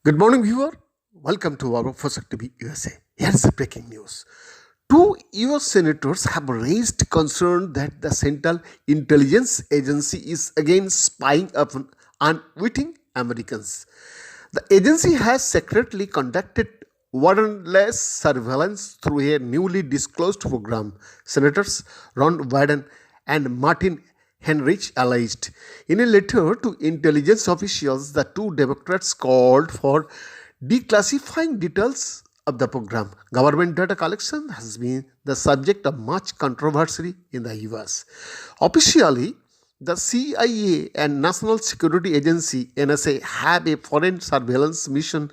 Good morning, viewer. Welcome to our First TV USA. Here's the breaking news. Two US senators have raised concern that the Central Intelligence Agency is again spying upon unwitting Americans. The agency has secretly conducted warrantless surveillance through a newly disclosed program, Senators Ron Wyden and Martin Heinrich alleged. In a letter to intelligence officials, the two Democrats called for declassifying details of the program. Government data collection has been the subject of much controversy in the US. Officially, the CIA and National Security Agency NSA have a foreign surveillance mission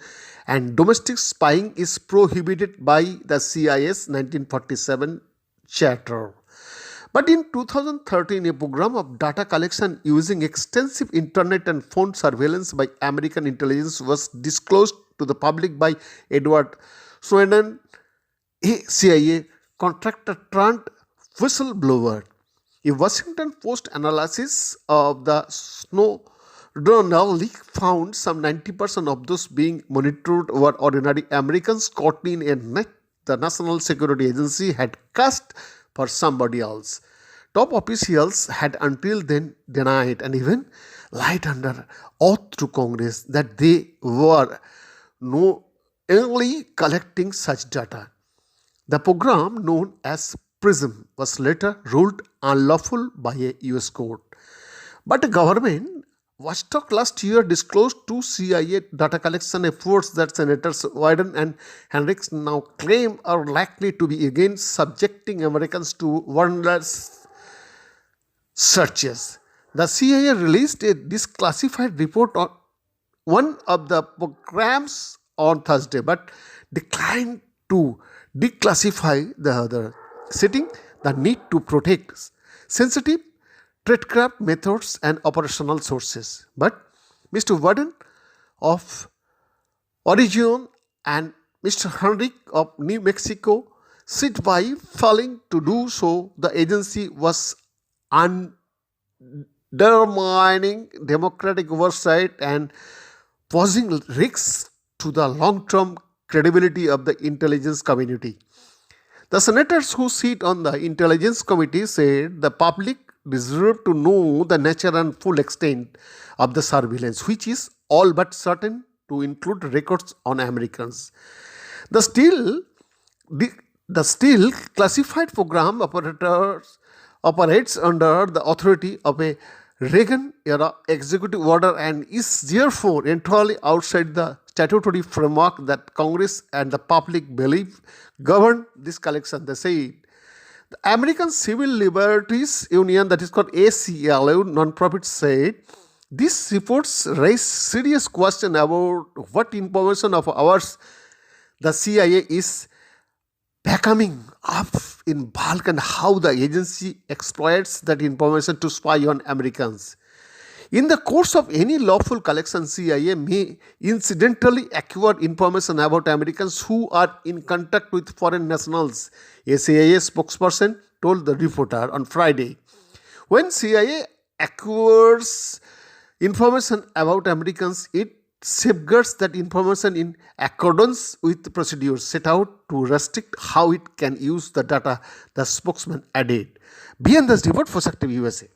and domestic spying is prohibited by the CIA's 1947 charter. But in 2013, a program of data collection using extensive internet and phone surveillance by American intelligence was disclosed to the public by Edward Snowden, a CIA contractor turned whistleblower. A Washington Post analysis of the Snowden leak found some 90% of those being monitored were ordinary Americans caught in a net the National Security Agency had cast for somebody else. Top officials had until then denied and even lied under oath to Congress that they were knowingly collecting such data. The program, known as PRISM, was later ruled unlawful by a US court. But the government watchdog last year disclosed two CIA data collection efforts that Senators Wyden and Hendricks now claim are likely to be again subjecting Americans to warrantless searches. The CIA released a declassified report on one of the programs on Thursday, but declined to declassify the other, citing the need to protect sensitive tradecraft methods and operational sources. But Mr. Wyden of Oregon and Mr. Henrik of New Mexico sit by failing to do so. The agency was undermining democratic oversight and posing risks to the long-term credibility of the intelligence community. The senators who sit on the Intelligence Committee said the public deserve to know the nature and full extent of the surveillance, which is all but certain to include records on Americans. The still classified program operates under the authority of a Reagan-era executive order and is therefore entirely outside the statutory framework that Congress and the public believe govern this collection. They said the American Civil Liberties Union, that is called ACLU, non-profit, said these reports raise serious question about what information of ours the CIA is becoming up in bulk and how the agency exploits that information to spy on Americans. In the course of any lawful collection, CIA may incidentally acquire information about Americans who are in contact with foreign nationals, a CIA spokesperson told the reporter on Friday. When CIA acquires information about Americans, it safeguards that information in accordance with the procedures set out to restrict how it can use the data, the spokesman added. Beyond this report for Sector USA.